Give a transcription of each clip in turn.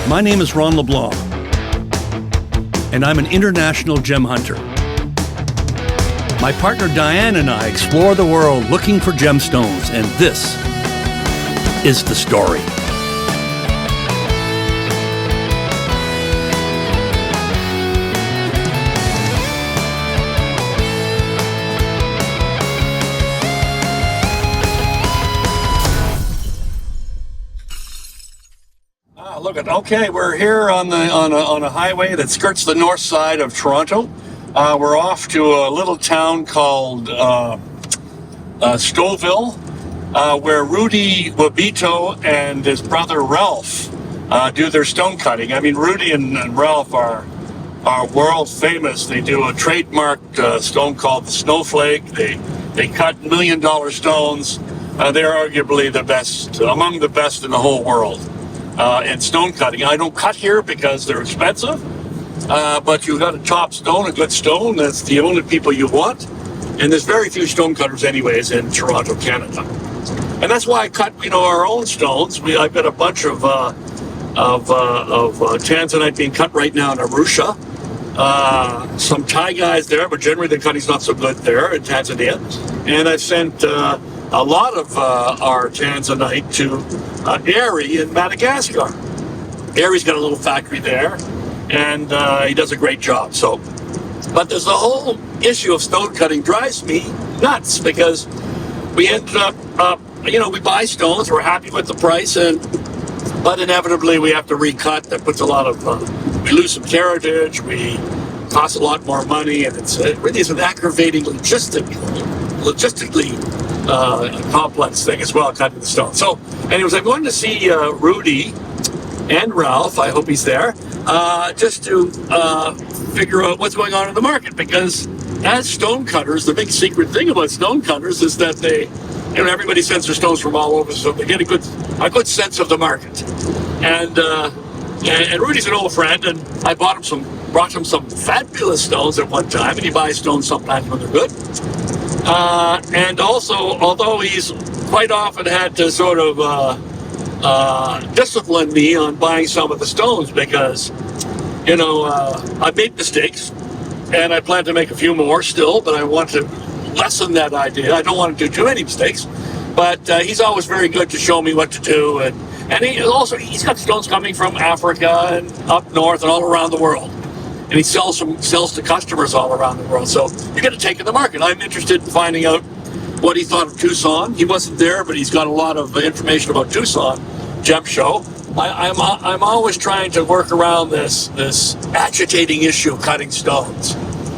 My name is Ron LeBlanc, and I'm an international gem hunter. My partner Diane and I explore the world looking for gemstones, and this is the story. Look at, okay, we're here on a highway that skirts the north side of Toronto. We're off to a little town called Stouffville, where Rudi Wobito and his brother Ralph do their stone cutting. I mean, Rudi and Ralph are world famous. They do a trademarked stone called the Snowflake. They cut $1 million stones. They're arguably the best, among the best in the whole world. And stone cutting. I don't cut here because they're expensive, but you got a top stone, a good stone. That's the only people you want. And there's very few stone cutters anyways in Toronto, Canada. And that's why I cut, our own stones. I've got a bunch of Tanzanite being cut right now in Arusha. Some Thai guys there, but generally the cutting's not so good there in Tanzania. And I've sent a lot of our Tanzanite to Ari in Madagascar. Ari's got a little factory there, and he does a great job. But there's the whole issue of stone cutting drives me nuts because we ended up, we buy stones, we're happy with the price, but inevitably we have to recut. That puts a lot of, we lose some heritage, we cost a lot more money, and it really is an aggravating logistically complex thing as well, cutting the stone. So, anyways, I'm going to see Rudi and Ralph. I hope he's there, just to figure out what's going on in the market. Because as stone cutters, the big secret thing about stone cutters is that they, everybody sends their stones from all over, so they get a good sense of the market. And Rudi's an old friend, and I brought him some fabulous stones at one time, and he buys stones sometimes when they're good. And also, although he's quite often had to sort of discipline me on buying some of the stones because, I made mistakes and I plan to make a few more still, but I want to lessen that idea. I don't want to do too many mistakes, but he's always very good to show me what to do. And he's got stones coming from Africa and up north and all around the world. And he sells to customers all around the world. So you got to take in the market. I'm interested in finding out what he thought of Tucson. He wasn't there, but he's got a lot of information about Tucson Gem Show. I'm always trying to work around this agitating issue of cutting stones,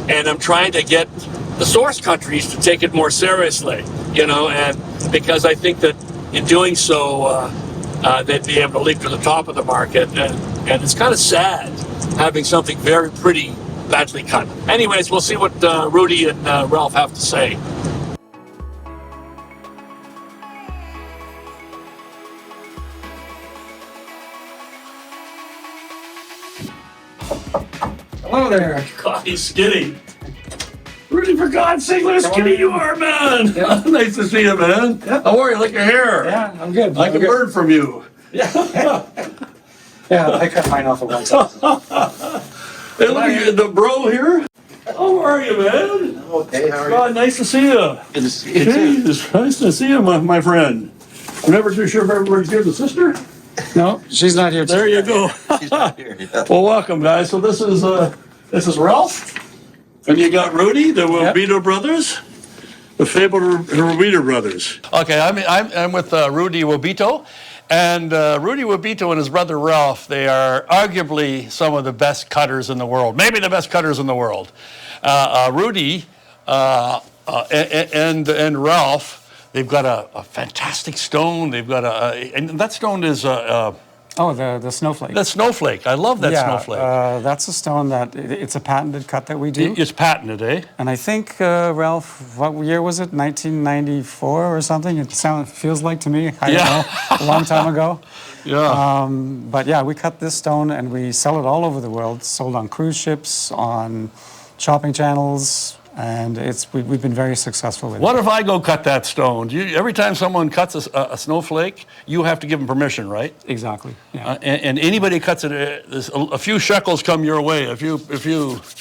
and I'm trying to get the source countries to take it more seriously. And because I think that in doing so, they'd be able to leap to the top of the market, and it's kind of sad having something very pretty badly cut. Anyways, we'll see what Rudi and Ralph have to say. Hello there. God, he's skinny. Rudi, for God's sake, look how skinny you are, man. Yeah. Nice to see you, man. Yeah. How are you? Like your hair. Yeah, I'm good. I can learn from you. Yeah. Yeah, I cut mine off at one time. Hey, look at the bro here. How are you, man? Okay, how are you? God, nice to see you. Good to see you too. It's nice to see you, my friend. I'm never too sure if everybody's here. The sister? No, she's not here. There you go. She's not here. Yeah. Well, welcome, guys. So this is Ralph, and you got Rudi, the Wobito brothers, the fabled Wobito brothers. Okay, I'm with Rudi Wobito. And Rudi Wobito and his brother Ralph, they are arguably some of the best cutters in the world, maybe the best cutters in the world. Rudi and Ralph, they've got a fantastic stone. They've got and that stone is the snowflake. The snowflake. I love that snowflake. That's a stone that it's a patented cut that we do. It's patented, eh? And I think Ralph, what year was it? 1994 or something? It feels like to me. I don't know. A long time ago. Yeah. But yeah, we cut this stone and we sell it all over the world. Sold on cruise ships, on shopping channels, And we've been very successful with it. What if I go cut that stone? Every time someone cuts a snowflake, you have to give them permission, right? Exactly. Yeah. And anybody cuts it, a few shekels come your way. If you.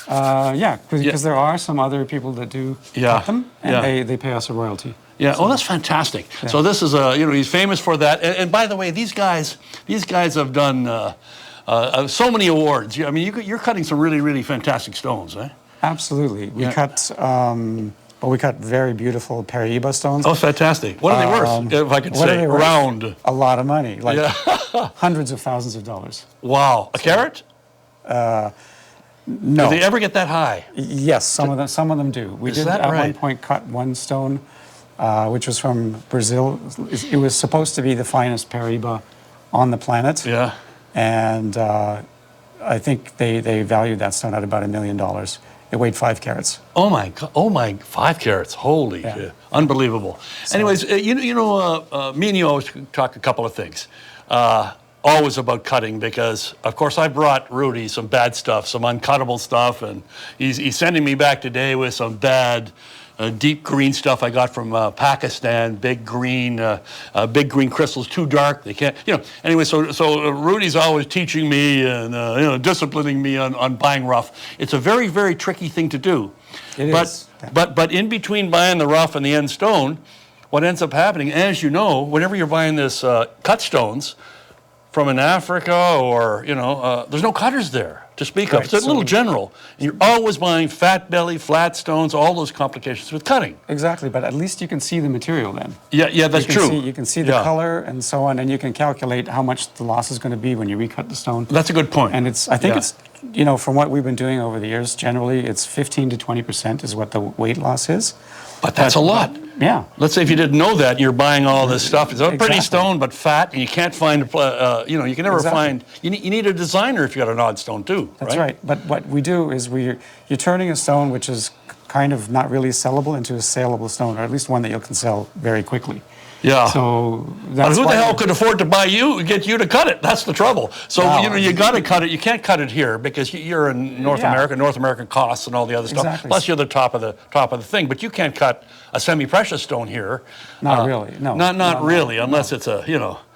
Yeah, because there are some other people that do cut them, and they pay us a royalty. Yeah. So, oh, that's fantastic. Yeah. So this is he's famous for that. And by the way, these guys have done so many awards. I mean, you're cutting some really, really fantastic stones, eh? Absolutely. We cut very beautiful Paraíba stones. Oh, fantastic. What are they worth, if I could say? Around. A lot of money, like hundreds of thousands of dollars. Wow. A carat? No. Do they ever get that high? Yes, some of them do. We did at one point cut one stone, which was from Brazil. It was supposed to be the finest Paraíba on the planet. Yeah. And I think they valued that stone at about $1 million. It weighed 5 carats. Oh my God! Oh my! 5 carats! Holy shit! Unbelievable. So, anyways, me and you always talk a couple of things. Always about cutting, because of course I brought Rudy some bad stuff, some uncuttable stuff, and he's sending me back today with some bad. Deep green stuff I got from Pakistan, big green crystals, too dark. They can't, Anyway, so Rudy's always teaching me and disciplining me on buying rough. It's a very, very tricky thing to do. It is. But in between buying the rough and the end stone, what ends up happening, as you know, whenever you're buying this cut stones from in Africa or there's no cutters there to speak of. It's a little general. And you're always buying fat belly, flat stones, all those complications with cutting. Exactly, but at least you can see the material then. Yeah, that's true. You can see the color and so on, and you can calculate how much the loss is going to be when you recut the stone. That's a good point. And I think it's, from what we've been doing over the years, generally it's 15 to 20% is what the weight loss is. But that's a lot. Yeah. Let's say if you didn't know that, you're buying all this stuff. It's a pretty stone, but fat, and you can't find, you can never find, you need a designer if you got an odd stone too, That's right. But what we do is you're turning a stone which is kind of not really sellable into a saleable stone, or at least one that you can sell very quickly. Yeah. So that's who the hell could afford to get you to cut it? That's the trouble. So you got to cut it. You can't cut it here because you're in North America, North American costs and all the other stuff. Plus you're the top of the thing. But you can't cut a semi-precious stone here. Not really. No. Not really, unless it's a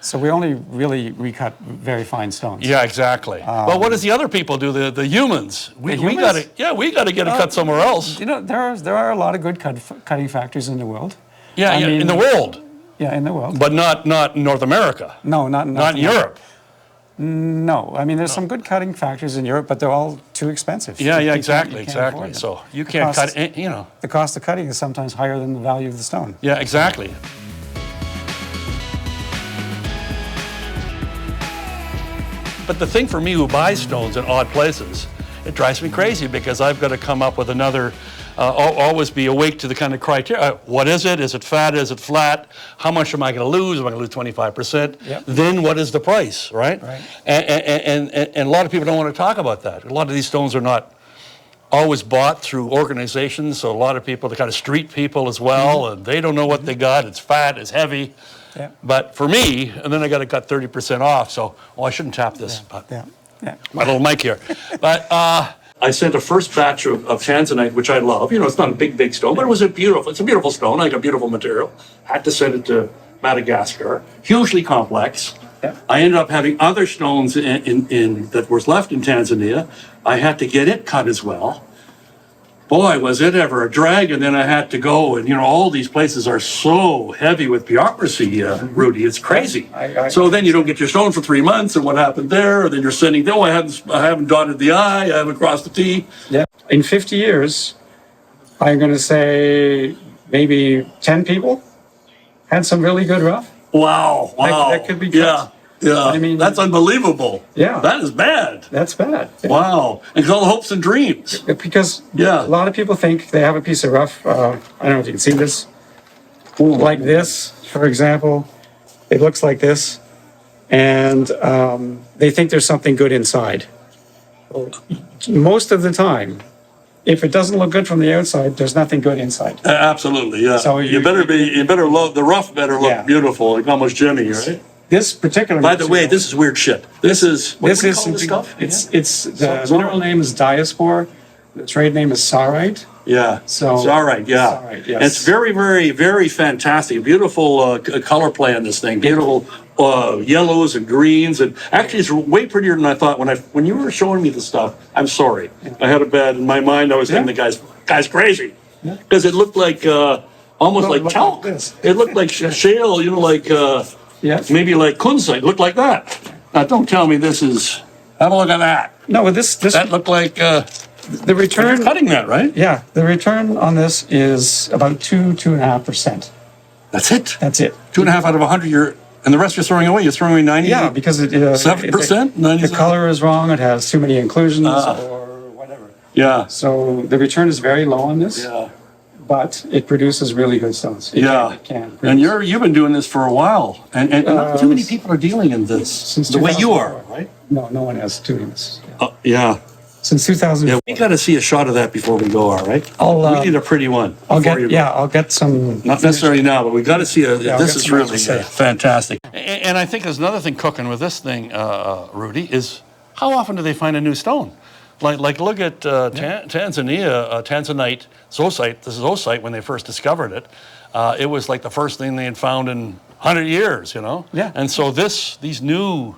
So we only really recut very fine stones. Yeah, exactly. But what does the other people do? The humans. We got to get it cut somewhere else. There are a lot of good cutting factories in the world. Yeah, in the world. Yeah, in the world. But not in North America. No, not in Europe. No, I mean there's some good cutting factories in Europe, but they're all too expensive. Yeah, exactly. So you can't cut. The cost of cutting is sometimes higher than the value of the stone. Yeah, exactly. But the thing for me who buys stones in odd places, it drives me crazy because I've got to come up with another. Always be awake to the kind of criteria. What is it? Is it fat? Is it flat? How much am I going to lose? Am I going to lose 25%? Yep. Then what is the price, right? And a lot of people don't want to talk about that. A lot of these stones are not always bought through organizations, so a lot of people, they're kind of street people as well, and they don't know what they got. It's fat, it's heavy. Yeah. But for me, and then I got to cut 30% off, so, I shouldn't tap this. My little mic here. But I sent a first batch of Tanzanite, which I love. It's not a big stone, but it's a beautiful stone, like a beautiful material. Had to send it to Madagascar. Hugely complex. Yeah. I ended up having other stones in that was left in Tanzania. I had to get it cut as well. Boy, was it ever a drag, and then I had to go, and all these places are so heavy with bureaucracy, Rudy, it's crazy. So then you don't get your stone for 3 months, and what happened there? And then you're sending, I haven't dotted the I, I haven't crossed the T. Yeah. In 50 years, I'm going to say maybe 10 people had some really good rough. Wow. That could be cut. Yeah, I mean, that's unbelievable. Yeah. That is bad. That's bad. Yeah. Wow. And it's all hopes and dreams. Because a lot of people think they have a piece of rough, I don't know if you can see this, like this, for example. It looks like this. And they think there's something good inside. Most of the time, if it doesn't look good from the outside, there's nothing good inside. Absolutely, yeah. So the rough better look beautiful, like almost Jimmy, right? This particular. By the way, this is weird shit. This is some stuff. It's the mineral name is diaspore. The trade name is sarite. Yeah. So it's all right. Yeah. it's all right, yes. And it's very, very, very fantastic. Beautiful color play on this thing. Beautiful yellows and greens, and actually, it's way prettier than I thought when you were showing me the stuff. I'm sorry, I had a bad in my mind. I was thinking the guy's crazy because it looked like almost like talc. It looked like shale. Like maybe like kunzite. It looked like that. Now, don't tell me this is. Have a look at that. No, this That looked like. the return. You're cutting that, right? Yeah, the return on this is about 2.5%. That's it. That's it. 2.5 out of 100. And the rest you're throwing away. You're throwing away 90. Yeah, because 7%. The color is wrong. It has too many inclusions or whatever. Yeah. So the return is very low on this. Yeah. But it produces really good stones. It can. And you've been doing this for a while, and not too many people are dealing in this Since the way you 2004. are, right? No one has doing this. Yeah. Since 2000. Yeah. We got to see a shot of that before we go. All right. We need a pretty one. I'll get some. Not necessarily now, but we got to see a. I'll This get is some really to say. fantastic. And I think there's another thing cooking with this thing, Rudy, is how often do they find a new stone? Like look at Tanzania, Tanzanite, zosite. This is zosite when they first discovered it. It was like the first thing they had found in 100 years, Yeah. And so these new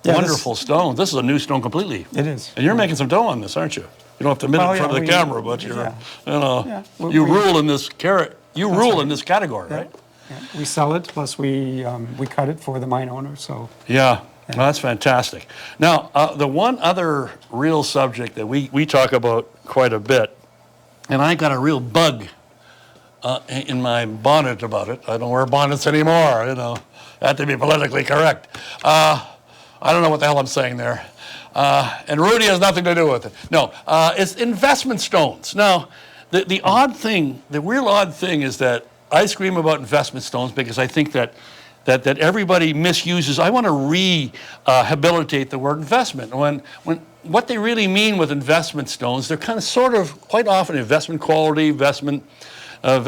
wonderful stones, this is a new stone completely. It is. And you're making some dough on this, aren't you? You don't have to admit it in front of the camera, but you rule in this rule in this category, right? Yeah. We sell it, plus we cut it for the mine owner. So Yeah. Well, that's fantastic. Now, the one other real subject that we talk about quite a bit, and I got a real bug in my bonnet about it. I don't wear bonnets anymore, I have to be politically correct. I don't know what the hell I'm saying there. And Rudy has nothing to do with it. No, it's investment stones. Now, the real odd thing is that I scream about investment stones because I think that everybody misuses. I want to rehabilitate the word investment. When what they really mean with investment stones, they're kind of sort of quite often investment quality, investment stone,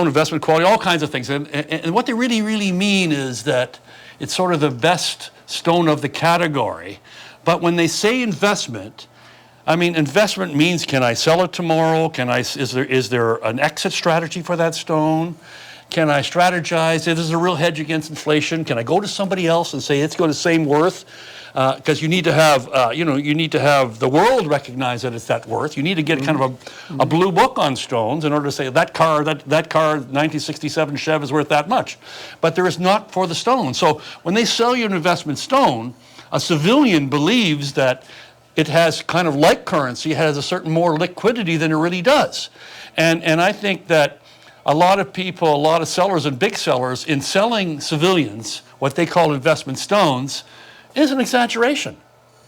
investment quality, all kinds of things. And what they really, really mean is that it's sort of the best stone of the category. But when they say investment, investment means, can I sell it tomorrow? Is there an exit strategy for that stone? Can I strategize? Is there a real hedge against inflation? Can I go to somebody else and say it's got the same worth? Because you need to have, the world recognize that it's that worth. You need to get kind of a blue book on stones in order to say that car, 1967 Chev is worth that much. But there is not for the stone. So when they sell you an investment stone, a civilian believes that it has kind of like currency, it has a certain more liquidity than it really does. And I think that a lot of people, a lot of sellers and big sellers in selling civilians what they call investment stones is an exaggeration.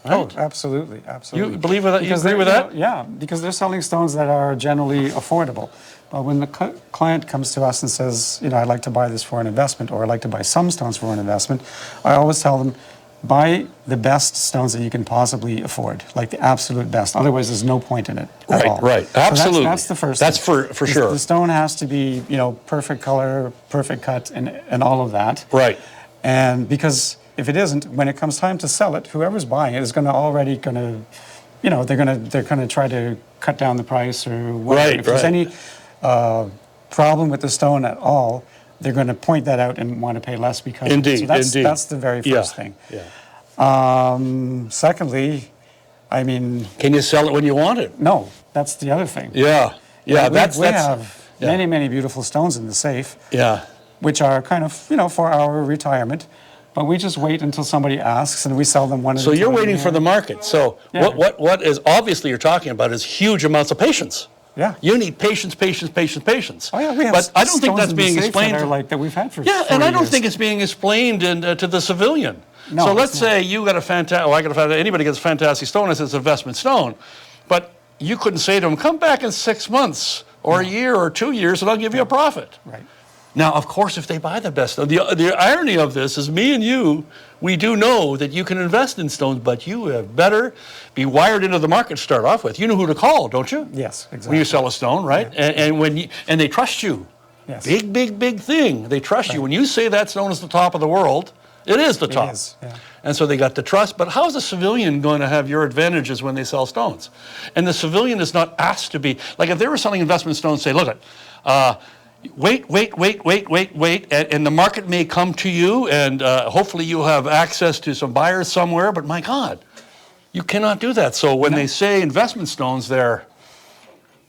Right? Oh, absolutely. You believe with that? You agree with that? Yeah, because they're selling stones that are generally affordable. But when the client comes to us and says, I'd like to buy this for an investment, or I'd like to buy some stones for an investment, I always tell them, buy the best stones that you can possibly afford, like the absolute best. Otherwise, there's no point in it at all. Right, absolutely. So that's the first That's thing. for sure. The stone has to be, perfect color, perfect cut, and all of that. Right. And because if it isn't, when it comes time to sell it, whoever's buying it is they're gonna try to cut down the price or whatever. Right, if there's any problem with the stone at all, they're going to point that out and want to pay less because indeed, so that's the very first thing. Secondly, can you sell it when you want it? No, that's the other thing. We have many beautiful stones in the safe. Yeah. Which are kind of for our retirement, but we just wait until somebody asks and we sell them one at a time. So you're waiting for the market. So what is obviously you're talking about is huge amounts of patience. Yeah. You need patience. Oh yeah, we have. But I don't think that's being explained. That we've had for. Yeah, and I don't years. think it's being explained to the civilian. No, so let's say you got a fantastic. Anybody gets a fantastic stone as it's an investment stone, but you couldn't say to them, "Come back in 6 months or a year or 2 years, and I'll give you a profit." Right. Now, of course, if they buy the best, the irony of this is me and you, we do know that you can invest in stones, but you have better be wired into the market to start off with. You know who to call, don't you? Yes, exactly. When you sell a stone, right? Yeah. And they trust you. Yes. Big thing. They trust you. When you say that stone is the top of the world, It is the top. It is, yeah. And so they got the trust. But how is a civilian going to have your advantages when they sell stones? And the civilian is not asked to be, like if they were selling investment stones, say, look, wait, and the market may come to you, and hopefully you'll have access to some buyers somewhere, but my God, you cannot do that. So when they say investment stones, they're...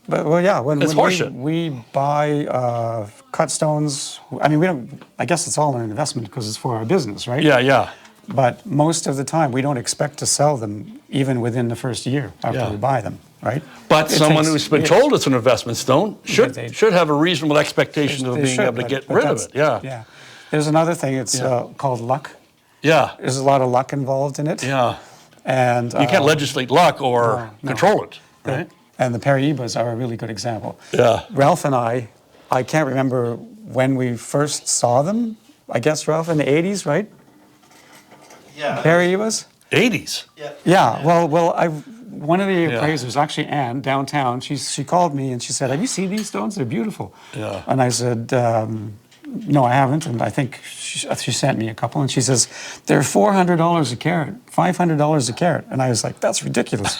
But, well, yeah, when horseshit. we buy cut stones, I mean, we don't, I guess it's all an investment because it's for our business, right? Yeah, yeah. But most of the time, we don't expect to sell them even within the first year after we buy them, right? But someone who's been told it's an investment stone should have a reasonable expectation of being able to get rid of it. Yeah. Yeah. There's another thing, it's called luck. Yeah. There's a lot of luck involved in it. Yeah. And you can't legislate luck or control it, right? And the Paraibas are a really good example. Yeah. Ralph and I can't remember when we first saw them. I guess, Ralph, in the 80s, right? Yeah. Paraibas? 80s? Yeah. Yeah. Well, one of the appraisers, actually Anne, downtown, she called me and she said, have you seen these stones? They're beautiful. Yeah. And I said, no, I haven't. And I think she sent me a couple. And she says, they're $400 a carat, $500 a carat. And I was like, that's ridiculous.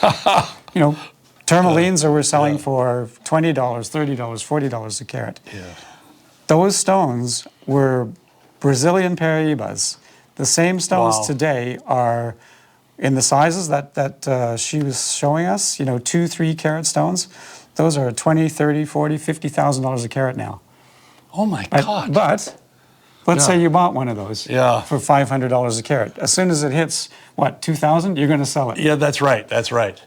Tourmalines we're selling for $20, $30, $40 a carat. Yeah. Those stones were Brazilian Paraibas. The same stones today are in the sizes that she was showing us, 2, 3 carat stones. Those are $20, $30, $40, $50,000 a carat now. Oh my God. But let's say you bought one of those for $500 a carat. As soon as it hits, what, 2,000, you're going to sell it. Yeah, that's right. That's right.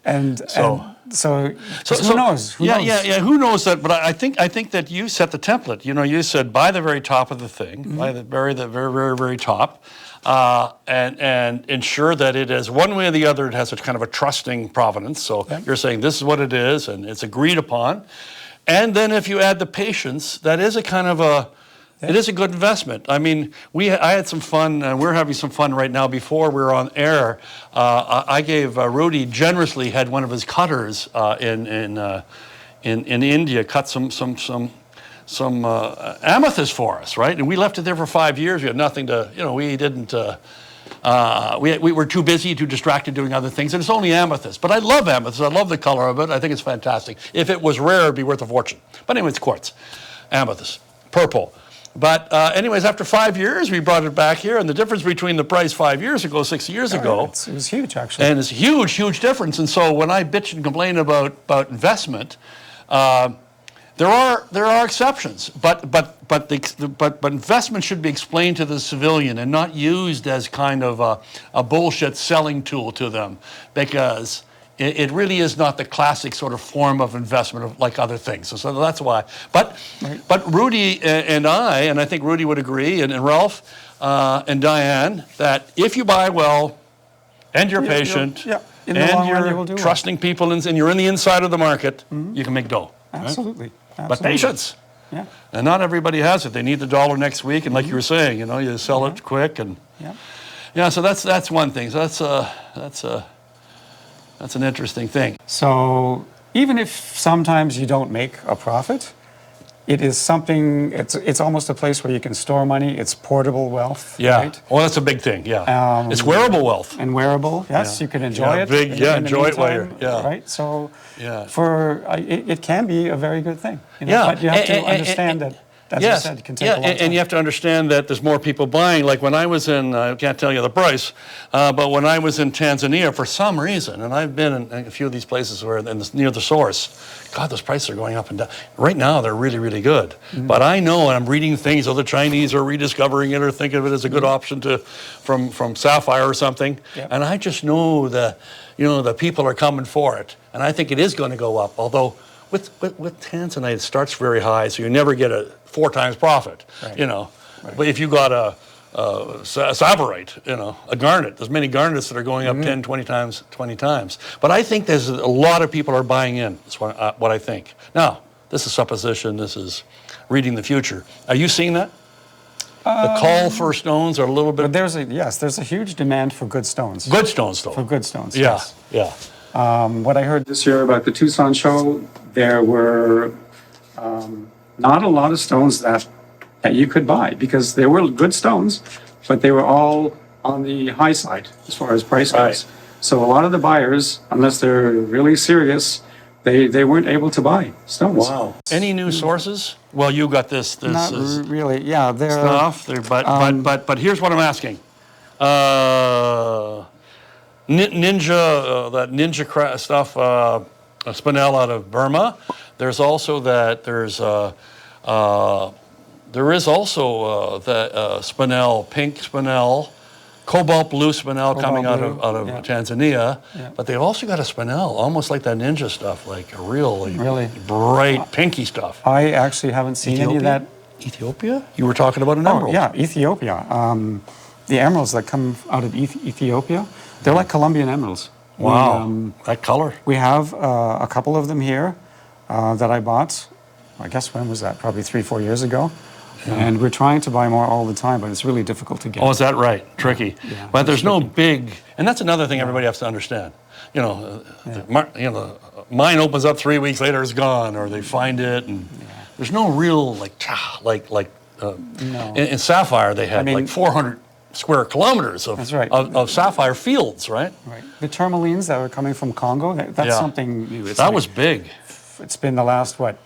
So who knows? Who knows? Yeah. Who knows that? But I think that you set the template. You said buy the very top of the thing, buy the very, very top, and ensure that it is one way or the other. It has a kind of a trusting provenance. So you're saying this is what it is, and it's agreed upon. And then if you add the patience, that is a kind of a. It is a good investment. I mean, I had some fun, and we're having some fun right now. Before we were on air, I gave Rudi generously had one of his cutters in India cut some amethyst for us, right? And we left it there for 5 years. We had nothing to, we didn't. We were too busy, too distracted doing other things, and it's only amethyst. But I love amethyst. I love the color of it. I think it's fantastic. If it was rare, it'd be worth a fortune. But anyway, it's quartz, amethyst, purple. But anyways, after 5 years, we brought it back here, and the difference between the price 5 years ago, 6 years ago, it was huge, actually. And it's a huge, huge difference. And so when I bitch and complain about investment, there are exceptions, but investment should be explained to the civilian and not used as kind of a bullshit selling tool to them, because it really is not the classic sort of form of investment like other things. So that's why. But Rudi and I think Rudi would agree, and Ralph and Diane, that if you buy well and you're patient and you're trusting people and you're in the inside of the market, you can make dough. Absolutely. Right? But patience. Yeah. And not everybody has it. They need the dollar next week, and like you were saying, you sell it quick, and so that's one thing. So that's an interesting thing. So even if sometimes you don't make a profit, it is something, it's almost a place where you can store money. It's portable wealth. Yeah. Right? Well, that's a big thing. Yeah. It's wearable wealth. And wearable, yes. You can enjoy it. Enjoy it while you're, Right? So it can be a very good thing. But you have to understand that. As you said, it can take a long time. And you have to understand that there's more people buying. Like when I was in, I can't tell you the price, but when I was in Tanzania for some reason, and I've been in a few of these places where near the source, God, those prices are going up and down. Right now, they're really, really good. Mm-hmm. But I know, and I'm reading things, the Chinese are rediscovering it or think of it as a good option from sapphire or something. Yep. And I just know that, the people are coming for it. And I think it is going to go up, although with Tanzanite, it starts very high, so you never get a 4 times profit, Right. But if you got a savarite, a garnet, there's many garnets that are going up 10, 20 times. But I think there's a lot of people are buying in. That's what I think. Now, this is supposition. This is reading the future. Are you seeing that? The call for stones are a little bit... But there's a huge demand for good stones. Good stones, though. For good stones, yeah, yes. Yeah. What I heard this year about the Tucson show, there were not a lot of stones that you could buy, because they were good stones, but they were all on the high side as far as price goes. Right. So a lot of the buyers, unless they're really serious, they weren't able to buy stones. Wow. Any new sources? Well, you got this Not really. Yeah, they're stuff. But here's what I'm asking. Ninja, that ninja stuff, spinel out of Burma. There's also that. There is also the spinel, pink spinel, cobalt blue spinel coming out of Tanzania. Yeah. But they've also got a spinel, almost like that ninja stuff, like a really bright pinky stuff. I actually haven't seen any of that. Ethiopia? You were talking about an emerald. Oh, yeah, Ethiopia. The emeralds that come out of Ethiopia, they're like Colombian emeralds. Wow, that color. We have a couple of them here that I bought. I guess when was that? Probably 3-4 years ago. Yeah. And we're trying to buy more all the time, but it's really difficult to get. Oh, is that right? Tricky. Yeah, but there's no big, and that's another thing everybody has to understand. You know, mine opens up 3 weeks later, it's gone, or they find it, and there's no real no. In Sapphire they had like 400 square kilometers of sapphire fields, right? Right. The tourmalines that were coming from Congo, that's something new. That was big. It's been the last 4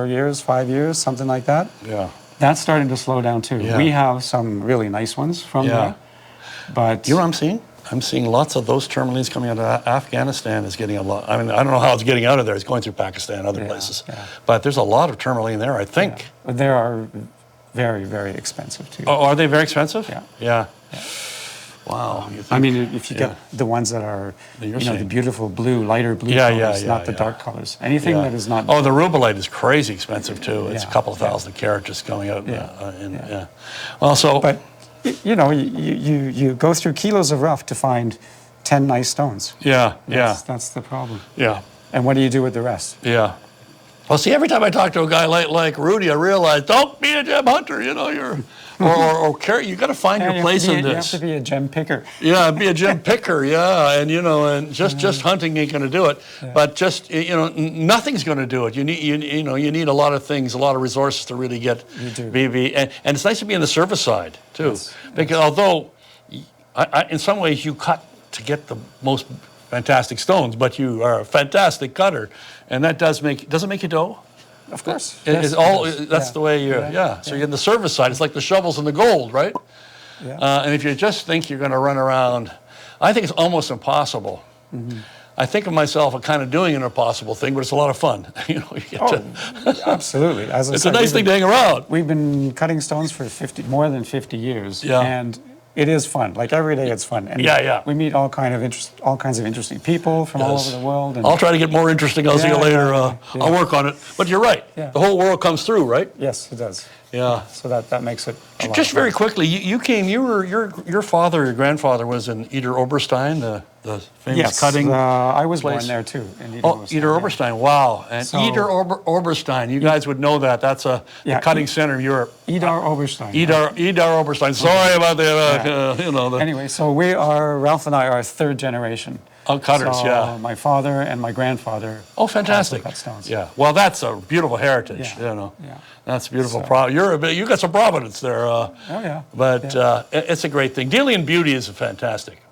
years, 5 years, something like that. Yeah. That's starting to slow down too. Yeah. We have some really nice ones from there. But you know what I'm seeing? I'm seeing lots of those tourmalines coming out of Afghanistan is getting a lot. I mean, I don't know how it's getting out of there. It's going through Pakistan, other places. Yeah. But there's a lot of tourmaline there, I think. Yeah. They are very, very expensive too. Oh, are they very expensive? Yeah. Yeah. Wow. I mean, if you get the ones that are, the beautiful blue, lighter blue colors, not the dark colors. Anything that is not. Oh, the rubellite is crazy expensive too. It's a couple of thousand carat just going out. Well, so. But you go through kilos of rough to find 10 nice stones. That's the problem. Yeah. And what do you do with the rest? Yeah. Well, see, every time I talk to a guy like Rudy, I realize don't be a gem hunter. You're. Or you got to find your place in this. You have to be a gem picker. Yeah, be a gem picker. Yeah, and just hunting ain't going to do it. Yeah. But just nothing's going to do it. You need a lot of things, a lot of resources to really get. You do. And it's nice to be on the service side too, because although in some ways you cut to get the most fantastic stones, but you are a fantastic cutter, and that doesn't make you dough. Of course. That's the way you're, So you're in the service side. It's like the shovels and the gold, right? Yeah. And if you just think you're going to run around, I think it's almost impossible. Mm-hmm. I think of myself as kind of doing an impossible thing, but it's a lot of fun. Absolutely. As I it's said, a nice thing to hang around. We've been cutting stones for more than 50 years. Yeah. And it is fun. Like every day, it's fun. And we meet all kinds of interesting people from all over the world. And I'll try to get more interesting. I'll see you later. I'll work on it. But you're right. Yeah. The whole world comes through, right? Yes, it does. Yeah. So that makes it. Just very quickly, you came. Your father, your grandfather was in Eder Oberstein, the famous cutting. I was place. Born there too. In Eder Oberstein. Wow. And Eder Oberstein. You guys would know that. That's the cutting center of Europe. Eder Oberstein. Eder Oberstein. Sorry about the. Anyway, so Ralph and I are third generation. Cutters, my father and my grandfather. Oh, fantastic! Cut stones. Yeah. Well, that's a beautiful heritage. Yeah. That's beautiful. You got some providence there. But it's a great thing. Dealing in beauty is fantastic.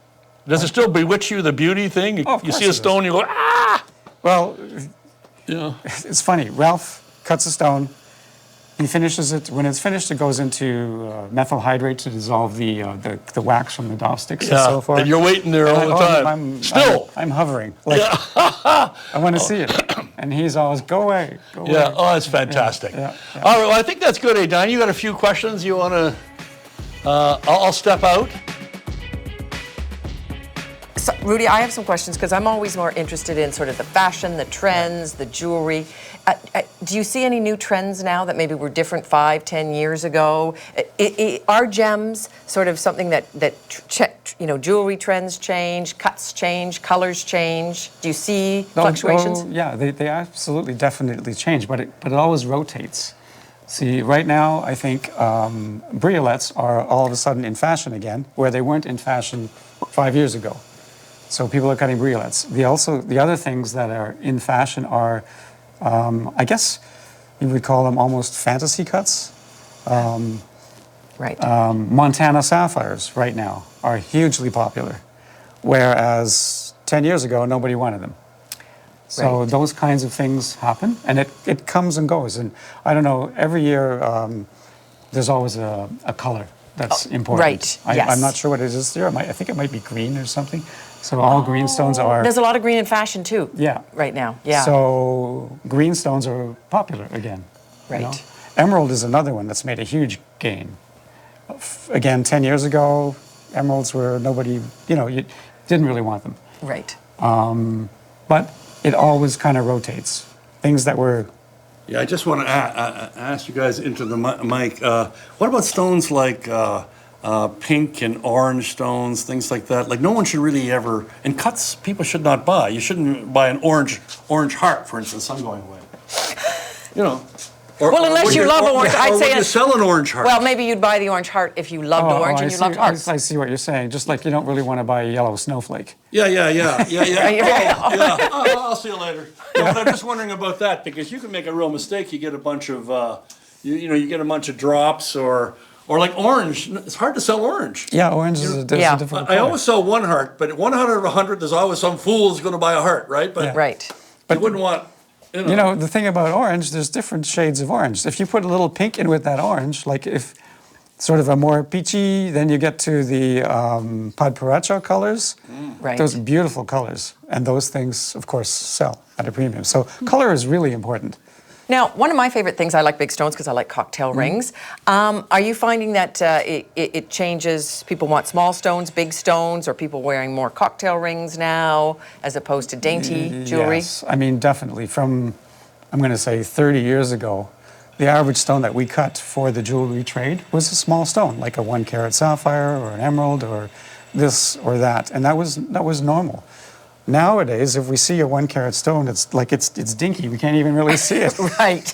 Does it still bewitch you, the beauty thing? You see a stone, you go, ah! Well, it's funny. Ralph cuts a stone. He finishes it. When it's finished, it goes into methyl hydrate to dissolve the wax from the dove sticks and so forth. And you're waiting there all the time. I'm hovering. I want to see it. And he's always, go away. Yeah, it's fantastic. All right, well, I think that's good, Don. You got a few questions you want to... I'll step out. So, Rudy, I have some questions because I'm always more interested in sort of the fashion, the trends, the jewelry. Do you see any new trends now that maybe were different 5-10 years ago? Are gems sort of something that jewelry trends change, cuts change, colors change? Do you see fluctuations? They absolutely, definitely change, but it always rotates. See, right now, I think briolets are all of a sudden in fashion again, where they weren't in fashion 5 years ago. So people are cutting briolets. The other things that are in fashion are, I guess you would call them almost fantasy cuts. Right. Montana sapphires right now are hugely popular, whereas 10 years ago, nobody wanted them. So Right. those kinds of things happen, and it comes and goes. And I don't know, every year there's always a color that's important. right, yes. I'm not sure what it is there. I think it might be green or something. So all green stones are... There's a lot of green in fashion too. Yeah. Right now. Yeah. So green stones are popular again. you know? Right. Emerald is another one that's made a huge gain. Again, 10 years ago, emeralds were nobody, you didn't really want them. Right. But it always kind of rotates. Things that were... Yeah, I just want to ask you guys into the mic. What about stones like pink and orange stones, things like that? Like no one should really ever, and cuts people should not buy. You shouldn't buy an orange heart, for instance. I'm going away. Well, unless you love orange, I'd say... Would you sell an orange heart? Well, maybe you'd buy the orange heart if you loved orange and you loved hearts. I see what you're saying. Just like you don't really want to buy a yellow snowflake. Yeah. Yeah. I'll see you later. No, but I'm just wondering about that because you can make a real mistake. You get a bunch of, you get a bunch of drops or like orange. It's hard to sell orange. Yeah, orange is a difficult I color. always sell one heart, but 1 out of 100, there's always some fool who's going to buy a heart, right? But Right. you wouldn't want. The thing about orange, there's different shades of orange. If you put a little pink in with that orange, like if sort of a more peachy, then you get to the Padparacho colors. Right. Those are beautiful colors. And those things, of course, sell at a premium. So color is really important. Now, one of my favorite things, I like big stones because I like cocktail rings. Are you finding that it changes? People want small stones, big stones, or people wearing more cocktail rings now as opposed to dainty jewelry? Yes, I mean, definitely. From, I'm going to say 30 years ago, the average stone that we cut for the jewelry trade was a small stone, like a 1-carat sapphire or an emerald or this or that. And that was normal. Nowadays, if we see a 1-carat stone, it's like it's dinky. We can't even really see it. Right.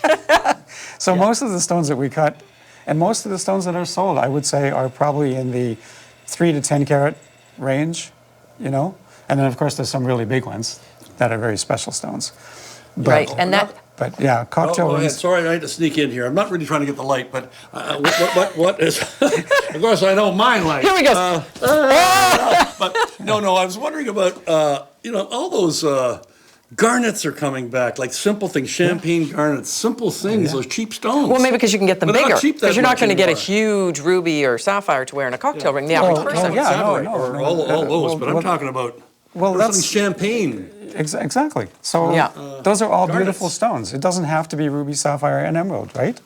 So most of the stones that we cut, and most of the stones that are sold, I would say, are probably in the 3 to 10 carat range, And then, of course, there's some really big ones that are very special stones. But, Right, and that... But yeah, cocktail Go ahead. rings. Sorry, I had to sneak in here. I'm not really trying to get the light, but what is? Of course, I know my light. Here we go. But no, I was wondering about all those garnets are coming back, like simple things, champagne garnets, simple things, those cheap stones. Well, maybe because you can get them But they're bigger. not cheap that Because you're not much going to get a anymore. huge ruby or sapphire to wear in a cocktail ring, the average person. yeah. Satellite no, or no, all those, well, but I'm talking about well, something that's champagne. exactly. So Yeah. those are all Garnets. beautiful stones. It doesn't have to be ruby, sapphire, and emerald, right?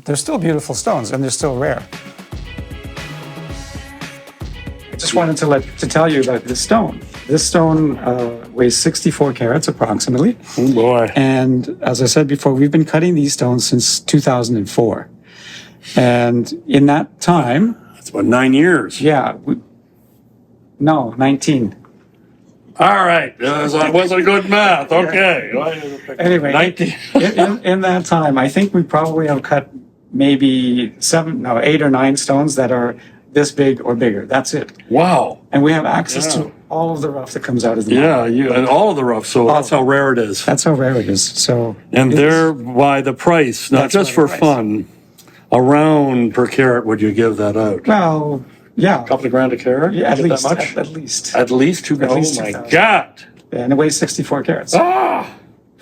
They're still beautiful stones, and they're still rare. I just wanted to tell you about this stone. This stone weighs 64 carats approximately. Oh boy! And as I said before, we've been cutting these stones since 2004. And in that time, That's about 9 years. no, 19. All right, that wasn't good math. Okay. Anyway, 19. in that time, I think we probably have cut maybe 8 or 9 stones that are this big or bigger. That's it. Wow. And we have access to all of the rough that comes out of the mine. Yeah, and all of the rough. So that's how rare it is. That's how rare it is. So, And thereby the price, not That's just why for the price. fun, a round per carat would you give that out? well, yeah. Couple of grand a carat? Yeah, at Is it least. that much? At least. At least two. At least Oh my 2,000. God! And it weighs 64 carats. Ah,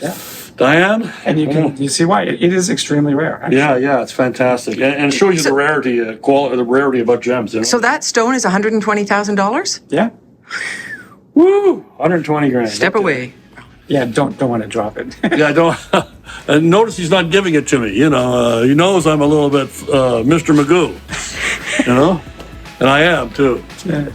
Yeah. Diane. And you see why. It is extremely rare. Actually. Yeah, it's fantastic, and it shows you the rarity, quality, the rarity about gems. So that stone is $120,000? Yeah. Woo, 120 grand. Step away. Yeah, don't want to drop it. Yeah, I don't. And notice he's not giving it to me. He knows I'm a little bit Mr. Magoo. And I am too. Yeah.